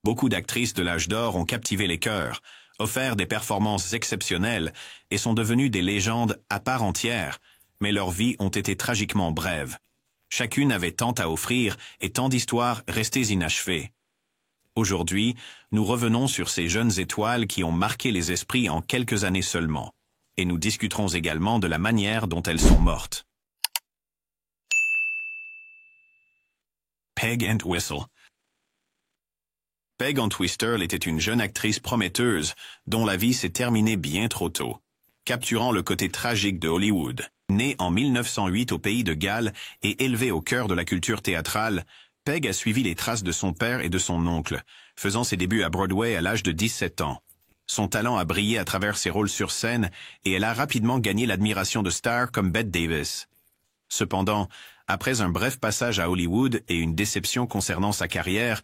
Beaucoup d'actrices de l'âge d'or ont captivé les cœurs, offert des performances exceptionnelles et sont devenues des légendes à part entière, mais leurs vies ont été tragiquement brèves. Chacune avait tant à offrir et tant d'histoires restées inachevées. Aujourd'hui, nous revenons sur ces jeunes étoiles qui ont marqué les esprits en quelques années seulement, et nous discuterons également de la manière dont elles sont mortes. Peg Entwistle. Peg Entwistle était une jeune actrice prometteuse dont la vie s'est terminée bien trop tôt, capturant le côté tragique de Hollywood. Née en 1908 au pays de Galles et élevée au cœur de la culture théâtrale, Peg a suivi les traces de son père et de son oncle, faisant ses débuts à Broadway à l'âge de 17 ans. Son talent a brillé à travers ses rôles sur scène et elle a rapidement gagné l'admiration de stars comme Bette Davis. Cependant, après un bref passage à Hollywood et une déception concernant sa carrière,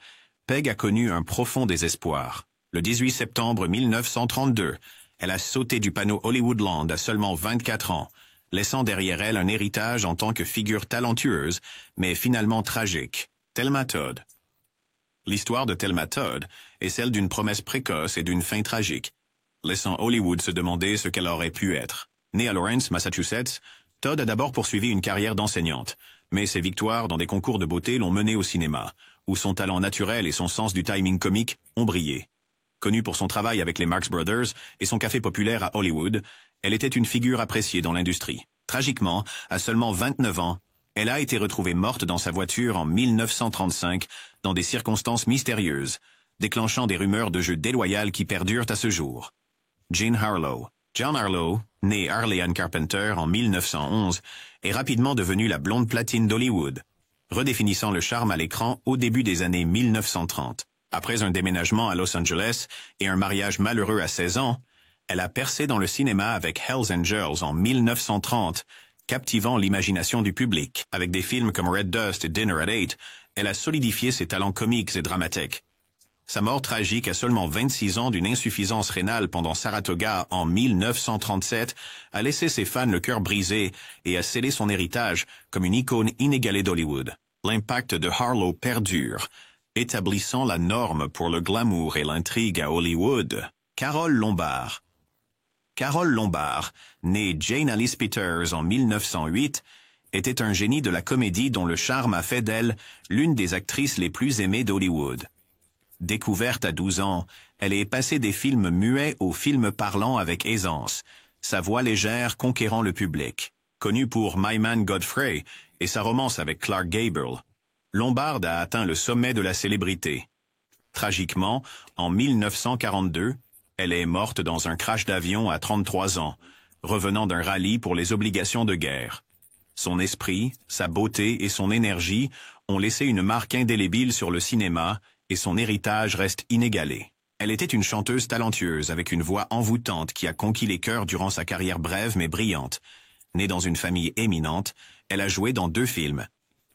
Peg a connu un profond désespoir. Le 18 septembre 1932, elle a sauté du panneau Hollywoodland à seulement 24 ans, laissant derrière elle un héritage en tant que figure talentueuse, mais finalement tragique. Thelma Todd. L'histoire de Thelma Todd est celle d'une promesse précoce et d'une fin tragique, laissant Hollywood se demander ce qu'elle aurait pu être. Née à Lawrence, Massachusetts, Todd a d'abord poursuivi une carrière d'enseignante, mais ses victoires dans des concours de beauté l'ont menée au cinéma, où son talent naturel et son sens du timing comique ont brillé. Connue pour son travail avec les Marx Brothers et son café populaire à Hollywood, elle était une figure appréciée dans l'industrie. Tragiquement, à seulement 29 ans, elle a été retrouvée morte dans sa voiture en 1935 dans des circonstances mystérieuses, déclenchant des rumeurs de jeu déloyal qui perdurent à ce jour. Jean Harlow. John Harlow, né Harley Ann Carpenter en 1911, est rapidement devenue la blonde platine d'Hollywood, redéfinissant le charme à l'écran au début des années 1930. Après un déménagement à Los Angeles et un mariage malheureux à 16 ans, elle a percé dans le cinéma avec Hells Angels en 1930, captivant l'imagination du public. Avec des films comme Red Dust et Dinner at Eight, elle a solidifié ses talents comiques et dramatiques. Sa mort tragique à seulement 26 ans d'une insuffisance rénale pendant Saratoga en 1937 a laissé ses fans le cœur brisé et a scellé son héritage comme une icône inégalée d'Hollywood. L'impact de Harlow perdure, établissant la norme pour le glamour et l'intrigue à Hollywood. Carole Lombard. Carole Lombard, née Jane Alice Peters en 1908, était un génie de la comédie dont le charme a fait d'elle l'une des actrices les plus aimées d'Hollywood. Découverte à 12 ans, elle est passée des films muets aux films parlants avec aisance, sa voix légère conquérant le public. Connue pour My Man Godfrey et sa romance avec Clark Gable, Lombard a atteint le sommet de la célébrité. Tragiquement, en 1942, elle est morte dans un crash d'avion à 33 ans, revenant d'un rallye pour les obligations de guerre. Son esprit, sa beauté et son énergie ont laissé une marque indélébile sur le cinéma et son héritage reste inégalé. Elle était une chanteuse talentueuse avec une voix envoûtante qui a conquis les cœurs durant sa carrière brève mais brillante. Née dans une famille éminente, elle a joué dans 2 films.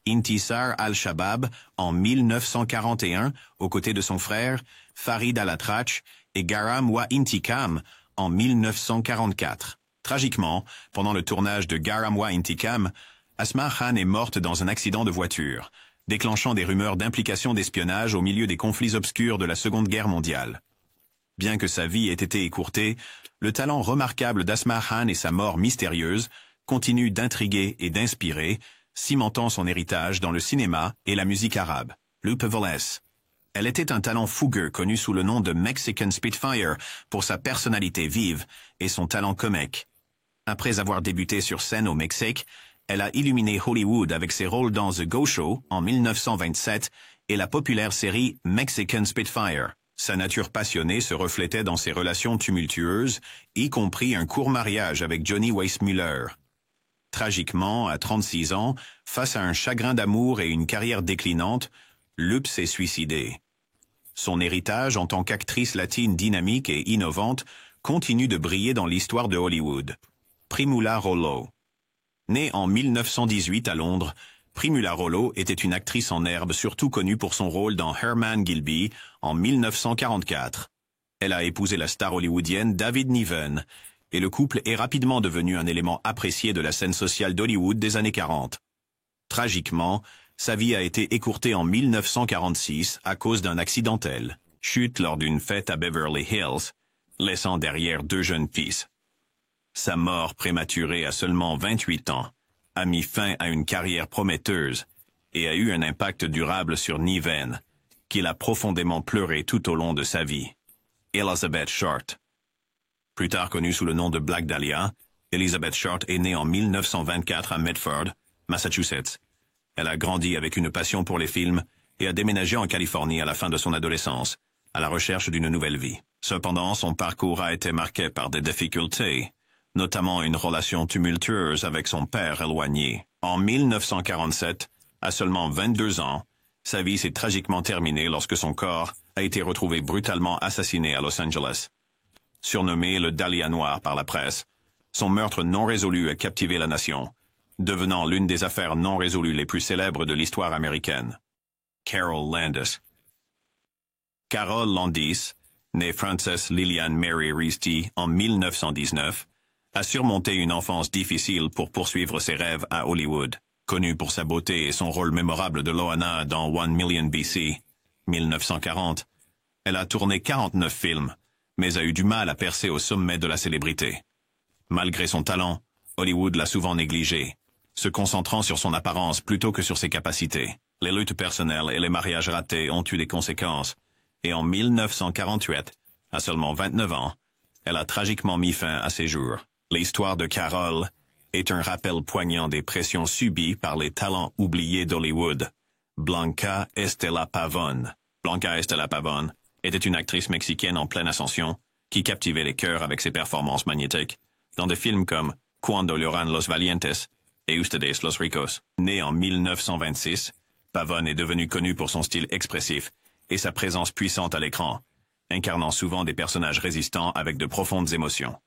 Intisar al-Shabab en 1941 aux côtés de son frère, Farid al-Atrach, et Garam wa Intikam en 1944. Tragiquement, pendant le tournage de Garam wa Intikam, Asma Khan est morte dans un accident de voiture, déclenchant des rumeurs d'implication d'espionnage au milieu des conflits obscurs de la Seconde Guerre mondiale. Bien que sa vie ait été écourtée, le talent remarquable d'Asma Khan et sa mort mystérieuse continuent d'intriguer et d'inspirer, cimentant son héritage dans le cinéma et la musique arabe. Lupe Velez. Elle était un talent fougueux connu sous le nom de Mexican Spitfire pour sa personnalité vive et son talent comique. Après avoir débuté sur scène au Mexique, elle a illuminé Hollywood avec ses rôles dans The Go Show en 1927 et la populaire série Mexican Spitfire. Sa nature passionnée se reflétait dans ses relations tumultueuses, y compris un court mariage avec Johnny Weissmuller. Tragiquement, à 36 ans, face à un chagrin d'amour et une carrière déclinante, Lupe s'est suicidée. Son héritage en tant qu'actrice latine dynamique et innovante continue de briller dans l'histoire de Hollywood. Primula Rollo. Née en 1918 à Londres, Primula Rollo était une actrice en herbe surtout connue pour son rôle dans Herman Gilby en 1944. Elle a épousé la star hollywoodienne David Niven, et le couple est rapidement devenu un élément apprécié de la scène sociale d'Hollywood des années 40. Tragiquement, sa vie a été écourtée en 1946 à cause d'un accidentel. chute lors d'une fête à Beverly Hills, laissant derrière 2 jeunes fils. Sa mort prématurée à seulement 28 ans a mis fin à une carrière prometteuse et a eu un impact durable sur Niven, qu'il a profondément pleuré tout au long de sa vie. Elizabeth Short. Plus tard connue sous le nom de Black Dahlia, Elizabeth Short est née en 1924 à Medford, Massachusetts. Elle a grandi avec une passion pour les films et a déménagé en Californie à la fin de son adolescence, à la recherche d'une nouvelle vie. Cependant, son parcours a été marqué par des difficultés, notamment une relation tumultueuse avec son père éloigné. En 1947, à seulement 22 ans, sa vie s'est tragiquement terminée lorsque son corps a été retrouvé brutalement assassiné à Los Angeles. Surnommé le Dahlia Noir par la presse, son meurtre non résolu a captivé la nation, devenant l'une des affaires non résolues les plus célèbres de l'histoire américaine. Carol Landis. Carol Landis, née Frances Lillian Mary Risty en 1919, a surmonté une enfance difficile pour poursuivre ses rêves à Hollywood. Connue pour sa beauté et son rôle mémorable de Loana dans 1 Million BC, 1940, elle a tourné 49 films, mais a eu du mal à percer au sommet de la célébrité. Malgré son talent, Hollywood l'a souvent négligée, se concentrant sur son apparence plutôt que sur ses capacités. Les luttes personnelles et les mariages ratés ont eu des conséquences, et en 1948, à seulement 29 ans, elle a tragiquement mis fin à ses jours. L'histoire de Carol est un rappel poignant des pressions subies par les talents oubliés d'Hollywood. Blanca Estela Pavón. Blanca Estela Pavón était une actrice mexicaine en pleine ascension qui captivait les cœurs avec ses performances magnétiques dans des films comme Cuando lloran los valientes et Ustedes los ricos. Née en 1926, Pavón est devenue connue pour son style expressif et sa présence puissante à l'écran, incarnant souvent des personnages résistants avec de profondes émotions.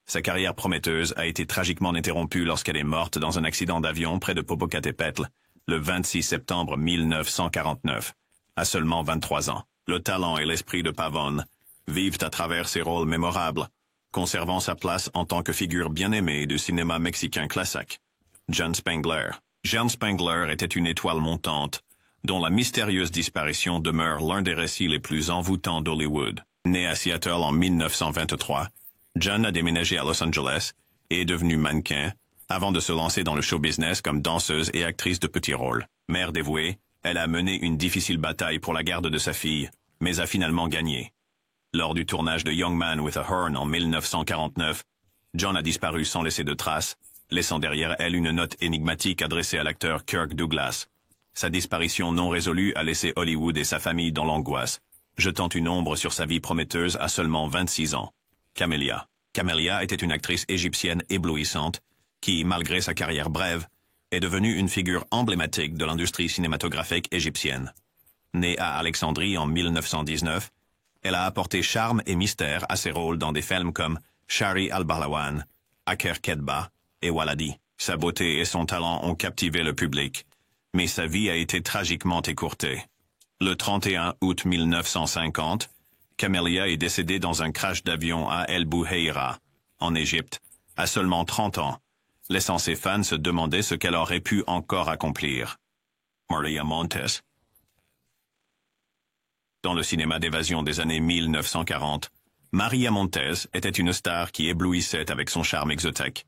Sa carrière prometteuse a été tragiquement interrompue lorsqu'elle est morte dans un accident d'avion près de Popocatépetl, le 26 septembre 1949, à seulement 23 ans. Le talent et l'esprit de Pavón vivent à travers ses rôles mémorables, conservant sa place en tant que figure bien aimée du cinéma mexicain classique. John Spengler. John Spengler était une étoile montante, dont la mystérieuse disparition demeure l'un des récits les plus envoûtants d'Hollywood. Né à Seattle en 1923, John a déménagé à Los Angeles et est devenue mannequin avant de se lancer dans le show business comme danseuse et actrice de petits rôles. Mère dévouée, elle a mené une difficile bataille pour la garde de sa fille, mais a finalement gagné. Lors du tournage de Young Man with a Horn en 1949, John a disparu sans laisser de traces, laissant derrière elle une note énigmatique adressée à l'acteur Kirk Douglas. Sa disparition non résolue a laissé Hollywood et sa famille dans l'angoisse, jetant une ombre sur sa vie prometteuse à seulement 26 ans. Camélia. Camélia était une actrice égyptienne éblouissante qui, malgré sa carrière brève, est devenue une figure emblématique de l'industrie cinématographique égyptienne. Née à Alexandrie en 1919, elle a apporté charme et mystère à ses rôles dans des films comme Shari al-Bahlawan, Aker Kedba et Waladi. Sa beauté et son talent ont captivé le public, mais sa vie a été tragiquement écourtée. Le 31 août 1950, Camélia est décédée dans un crash d'avion à El Bouheira, en Égypte, à seulement 30 ans, laissant ses fans se demander ce qu'elle aurait pu encore accomplir. Maria Montes. Dans le cinéma d'évasion des années 1940, Maria Montes était une star qui éblouissait avec son charme exotique.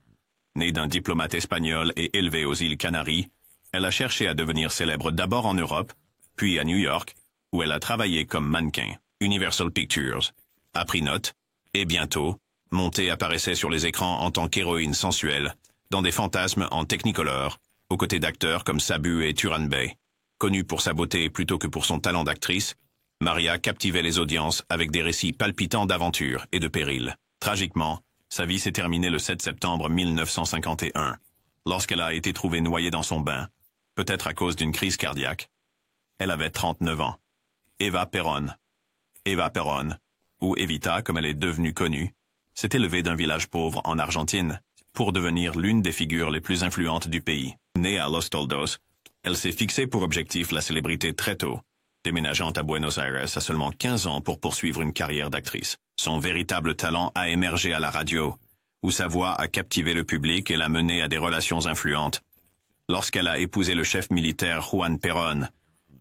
Née d'un diplomate espagnol et élevée aux îles Canaries, elle a cherché à devenir célèbre d'abord en Europe, puis à New York, où elle a travaillé comme mannequin. Universal Pictures a pris note, et bientôt, Montes apparaissait sur les écrans en tant qu'héroïne sensuelle, dans des fantasmes en technicolor, aux côtés d'acteurs comme Sabu et Turan Bey. Connue pour sa beauté plutôt que pour son talent d'actrice, Maria captivait les audiences avec des récits palpitants d'aventure et de péril. Tragiquement, sa vie s'est terminée le 7 septembre 1951, lorsqu'elle a été trouvée noyée dans son bain, peut-être à cause d'une crise cardiaque. Elle avait 39 ans. Eva Perón, ou Evita comme elle est devenue connue, s'est élevée d'un village pauvre en Argentine pour devenir l'une des figures les plus influentes du pays. Née à Los Toldos, elle s'est fixée pour objectif la célébrité très tôt, déménageant à Buenos Aires à seulement 15 ans pour poursuivre une carrière d'actrice. Son véritable talent a émergé à la radio, où sa voix a captivé le public et l'a menée à des relations influentes. Lorsqu'elle a épousé le chef militaire Juan Perón,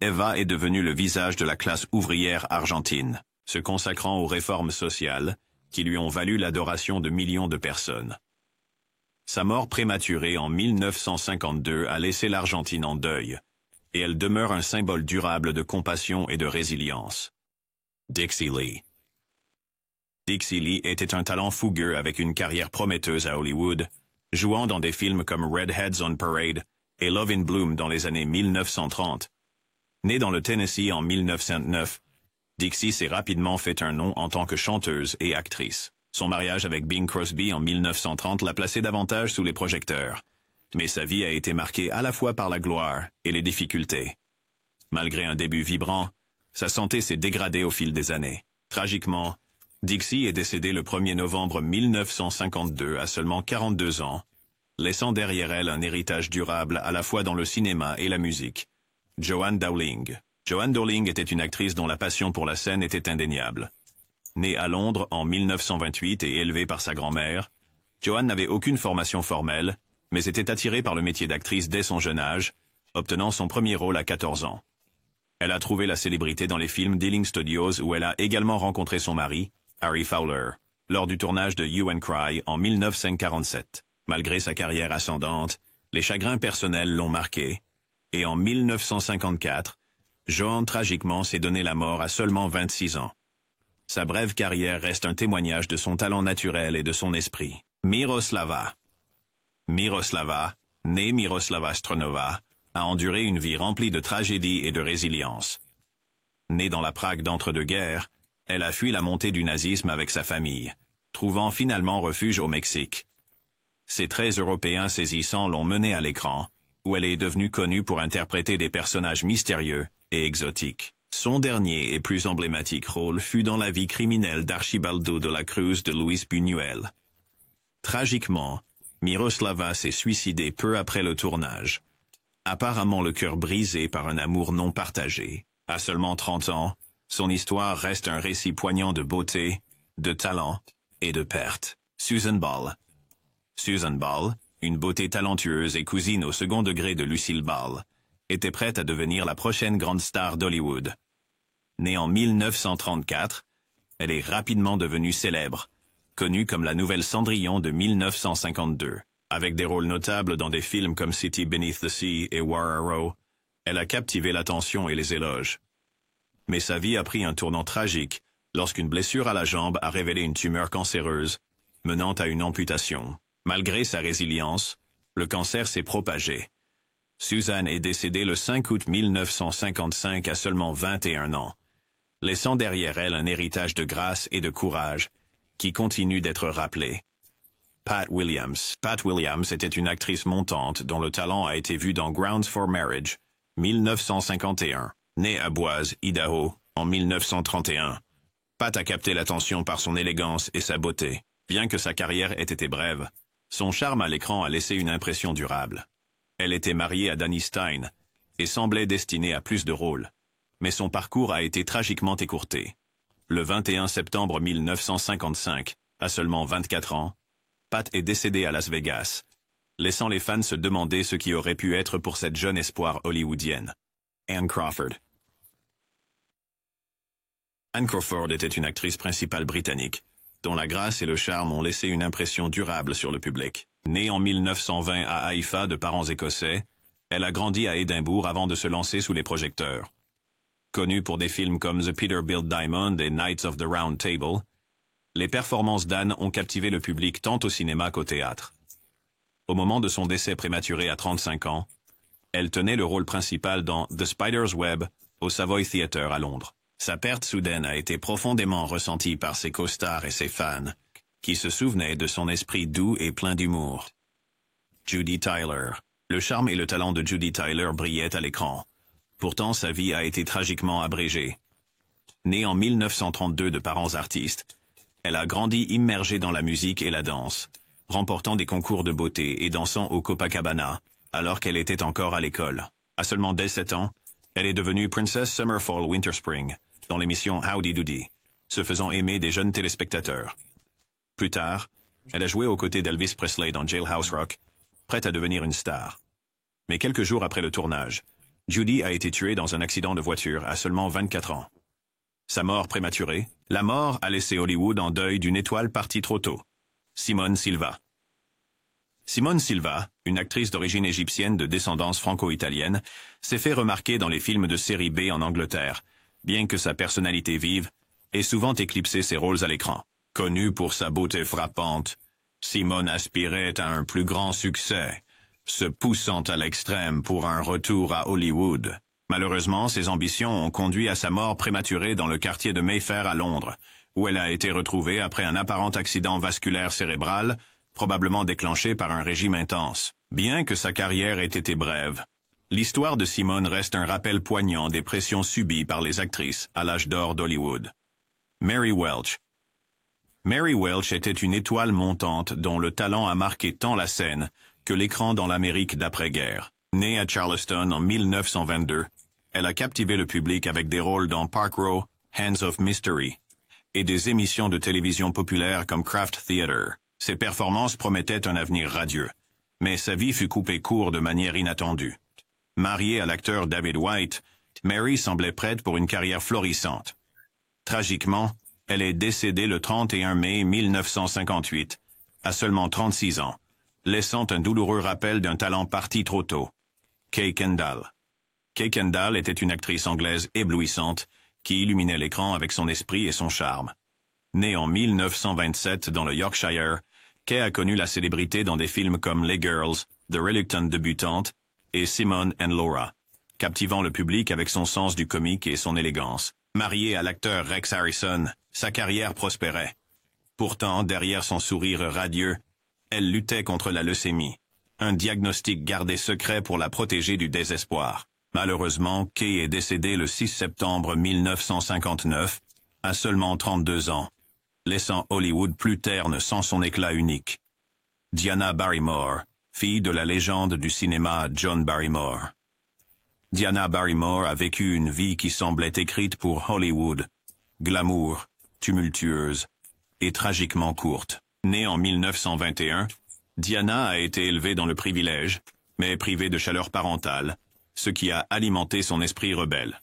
Eva est devenue le visage de la classe ouvrière argentine. se consacrant aux réformes sociales, qui lui ont valu l'adoration de millions de personnes. Sa mort prématurée en 1952 a laissé l'Argentine en deuil, et elle demeure un symbole durable de compassion et de résilience. Dixie Lee. Dixie Lee était un talent fougueux avec une carrière prometteuse à Hollywood, jouant dans des films comme Redheads on Parade et Love in Bloom dans les années 1930. Née dans le Tennessee en 1909, Dixie s'est rapidement fait un nom en tant que chanteuse et actrice. Son mariage avec Bing Crosby en 1930 l'a placée davantage sous les projecteurs. Mais sa vie a été marquée à la fois par la gloire et les difficultés. Malgré un début vibrant, sa santé s'est dégradée au fil des années. Tragiquement, Dixie est décédée le 1er novembre 1952 à seulement 42 ans, laissant derrière elle un héritage durable à la fois dans le cinéma et la musique. Joan Dowling. Joan Dowling était une actrice dont la passion pour la scène était indéniable. Née à Londres en 1928 et élevée par sa grand-mère, Joan n'avait aucune formation formelle, mais était attirée par le métier d'actrice dès son jeune âge, obtenant son premier rôle à 14 ans. Elle a trouvé la célébrité dans les films d'Ealing Studios où elle a également rencontré son mari, Harry Fowler, lors du tournage de Hue and Cry en 1947. Malgré sa carrière ascendante, les chagrins personnels l'ont marqué, et en 1954, Joan tragiquement s'est donné la mort à seulement 26 ans. Sa brève carrière reste un témoignage de son talent naturel et de son esprit. Miroslava. Miroslava, née Miroslava Stronova, a enduré une vie remplie de tragédies et de résilience. Née dans la Prague d'entre-deux-guerres, elle a fui la montée du nazisme avec sa famille, trouvant finalement refuge au Mexique. Ses traits européens saisissants l'ont menée à l'écran, où elle est devenue connue pour interpréter des personnages mystérieux et exotiques. Son dernier et plus emblématique rôle fut dans la vie criminelle d'Archibaldo de la Cruz de Luis Buñuel. Tragiquement, Miroslava s'est suicidée peu après le tournage. Apparemment le cœur brisé par un amour non partagé. À seulement 30 ans, son histoire reste un récit poignant de beauté, de talent et de perte. Susan Ball. Susan Ball, une beauté talentueuse et cousine au second degré de Lucille Ball, était prête à devenir la prochaine grande star d'Hollywood. Née en 1934, elle est rapidement devenue célèbre, connue comme la nouvelle Cendrillon de 1952. Avec des rôles notables dans des films comme City Beneath the Sea et War Arrow, elle a captivé l'attention et les éloges. Mais sa vie a pris un tournant tragique lorsqu'une blessure à la jambe a révélé une tumeur cancéreuse, menant à une amputation. Malgré sa résilience, le cancer s'est propagé. Suzanne est décédée le 5 août 1955 à seulement 21 ans, laissant derrière elle un héritage de grâce et de courage qui continue d'être rappelé. Pat Williams. Pat Williams était une actrice montante dont le talent a été vu dans Grounds for Marriage, 1951. Née à Boise, Idaho, en 1931. Pat a capté l'attention par son élégance et sa beauté. Bien que sa carrière ait été brève, son charme à l'écran a laissé une impression durable. Elle était mariée à Danny Stein et semblait destinée à plus de rôles. Mais son parcours a été tragiquement écourté. Le 21 septembre 1955, à seulement 24 ans, Pat est décédée à Las Vegas, laissant les fans se demander ce qui aurait pu être pour cette jeune espoir hollywoodienne. Anne Crawford. Anne Crawford était une actrice principale britannique, dont la grâce et le charme ont laissé une impression durable sur le public. Née en 1920 à Haïfa de parents écossais, elle a grandi à Édimbourg avant de se lancer sous les projecteurs. Connue pour des films comme The Peterbilt Diamond et Knights of the Round Table, les performances d'Anne ont captivé le public tant au cinéma qu'au théâtre. Au moment de son décès prématuré à 35 ans, elle tenait le rôle principal dans The Spider's Web au Savoy Theatre à Londres. Sa perte soudaine a été profondément ressentie par ses costars et ses fans, qui se souvenaient de son esprit doux et plein d'humour. Judy Tyler. Le charme et le talent de Judy Tyler brillaient à l'écran. Pourtant, sa vie a été tragiquement abrégée. Née en 1932 de parents artistes, elle a grandi immergée dans la musique et la danse, remportant des concours de beauté et dansant au Copacabana, alors qu'elle était encore à l'école. À seulement 17 ans, elle est devenue Princess Summer Fall Winter Spring, dans l'émission Howdy Doody, se faisant aimer des jeunes téléspectateurs. Plus tard, elle a joué aux côtés d'Elvis Presley dans Jailhouse Rock, prête à devenir une star. Mais quelques jours après le tournage, Judy a été tuée dans un accident de voiture à seulement 24 ans. Sa mort prématurée, La mort a laissé Hollywood en deuil d'une étoile partie trop tôt. Simone Silva. Simone Silva, une actrice d'origine égyptienne de descendance franco-italienne, s'est fait remarquer dans les films de série B en Angleterre, bien que sa personnalité vive ait souvent éclipsé ses rôles à l'écran. Connue pour sa beauté frappante, Simone aspirait à un plus grand succès, se poussant à l'extrême pour un retour à Hollywood. Malheureusement, ses ambitions ont conduit à sa mort prématurée dans le quartier de Mayfair à Londres, où elle a été retrouvée après un apparent accident vasculaire cérébral, probablement déclenché par un régime intense. Bien que sa carrière ait été brève, l'histoire de Simone reste un rappel poignant des pressions subies par les actrices à l'âge d'or d'Hollywood. Mary Welch. Mary Welch était une étoile montante dont le talent a marqué tant la scène que l'écran dans l'Amérique d'après-guerre. Née à Charleston en 1922, elle a captivé le public avec des rôles dans Park Row, Hands of Mystery, et des émissions de télévision populaires comme Kraft Theater. Ses performances promettaient un avenir radieux, mais sa vie fut coupée court de manière inattendue. Mariée à l'acteur David White, Mary semblait prête pour une carrière florissante. Tragiquement, elle est décédée le 31 mai 1958, à seulement 36 ans, laissant un douloureux rappel d'un talent parti trop tôt. Kay Kendall. Kay Kendall était une actrice anglaise éblouissante qui illuminait l'écran avec son esprit et son charme. Née en 1927 dans le Yorkshire, Kay a connu la célébrité dans des films comme Les Girls, The Reluctant Débutante et Simone and Laura, captivant le public avec son sens du comique et son élégance. Mariée à l'acteur Rex Harrison, sa carrière prospérait. Pourtant, derrière son sourire radieux, elle luttait contre la leucémie, un diagnostic gardé secret pour la protéger du désespoir. Malheureusement, Kay est décédée le 6 septembre 1959, à seulement 32 ans, laissant Hollywood plus terne sans son éclat unique. Diana Barrymore, fille de la légende du cinéma John Barrymore. Diana Barrymore a vécu une vie qui semblait écrite pour Hollywood, glamour, tumultueuse et tragiquement courte. Née en 1921, Diana a été élevée dans le privilège, mais privée de chaleur parentale, ce qui a alimenté son esprit rebelle.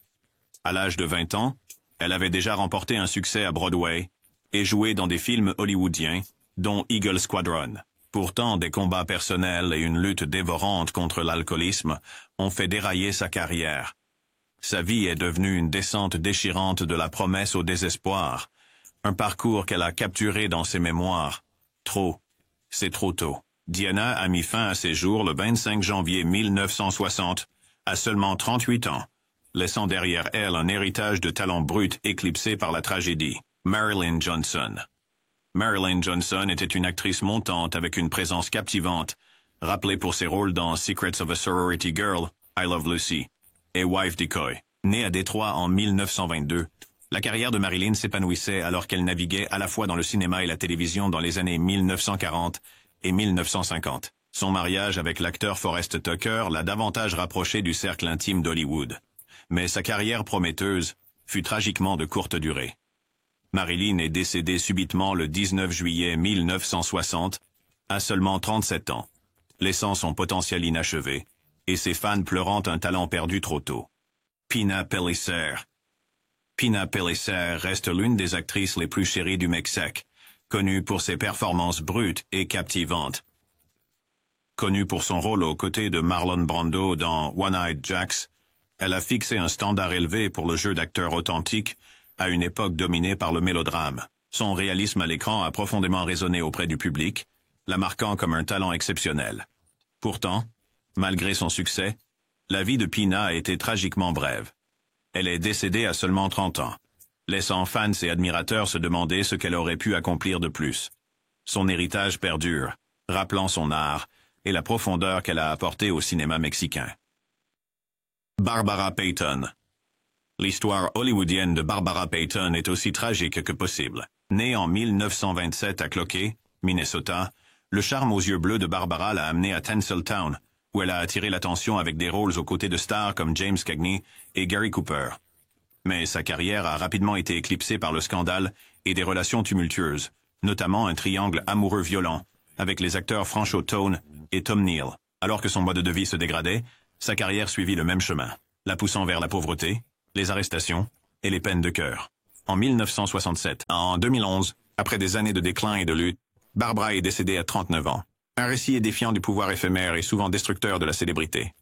À l'âge de 20 ans, elle avait déjà remporté un succès à Broadway et joué dans des films hollywoodiens, dont Eagle Squadron. Pourtant, des combats personnels et une lutte dévorante contre l'alcoolisme ont fait dérailler sa carrière. Sa vie est devenue une descente déchirante de la promesse au désespoir, un parcours qu'elle a capturé dans ses mémoires. Trop, c'est trop tôt. Diana a mis fin à ses jours le 25 janvier 1960, à seulement 38 ans, laissant derrière elle un héritage de talent brut éclipsé par la tragédie. Marilyn Johnson. Marilyn Johnson était une actrice montante avec une présence captivante, rappelée pour ses rôles dans Secrets of a Sorority Girl, I Love Lucy, et Wife Decoy. Née à Détroit en 1922, la carrière de Marilyn s'épanouissait alors qu'elle naviguait à la fois dans le cinéma et la télévision dans les années 1940 et 1950. Son mariage avec l'acteur Forrest Tucker l'a davantage rapproché du cercle intime d'Hollywood. Mais sa carrière prometteuse fut tragiquement de courte durée. Marilyn est décédée subitement le 19 juillet 1960, à seulement 37 ans, laissant son potentiel inachevé, et ses fans pleurant un talent perdu trop tôt. Pina Pellicer. Pina Pellicer reste l'une des actrices les plus chéries du Mexique, connue pour ses performances brutes et captivantes. Connue pour son rôle aux côtés de Marlon Brando dans One-Eyed Jacks, elle a fixé un standard élevé pour le jeu d'acteur authentique à une époque dominée par le mélodrame. Son réalisme à l'écran a profondément résonné auprès du public, la marquant comme un talent exceptionnel. Pourtant, malgré son succès, la vie de Pina a été tragiquement brève. Elle est décédée à seulement 30 ans, laissant fans et admirateurs se demander ce qu'elle aurait pu accomplir de plus. Son héritage perdure, rappelant son art et la profondeur qu'elle a apportée au cinéma mexicain. Barbara Payton. L'histoire hollywoodienne de Barbara Payton est aussi tragique que possible. Née en 1927 à Cloquet, Minnesota, le charme aux yeux bleus de Barbara l'a amenée à Tinseltown, où elle a attiré l'attention avec des rôles aux côtés de stars comme James Cagney et Gary Cooper. Mais sa carrière a rapidement été éclipsée par le scandale et des relations tumultueuses, notamment un triangle amoureux violent avec les acteurs Franchot Tone et Tom Neal. Alors que son mode de vie se dégradait, sa carrière suivit le même chemin, la poussant vers la pauvreté, les arrestations et les peines de cœur. en 1967. En 2011, après des années de déclin et de lutte, Barbara est décédée à 39 ans. Un récit édifiant du pouvoir éphémère et souvent destructeur de la célébrité.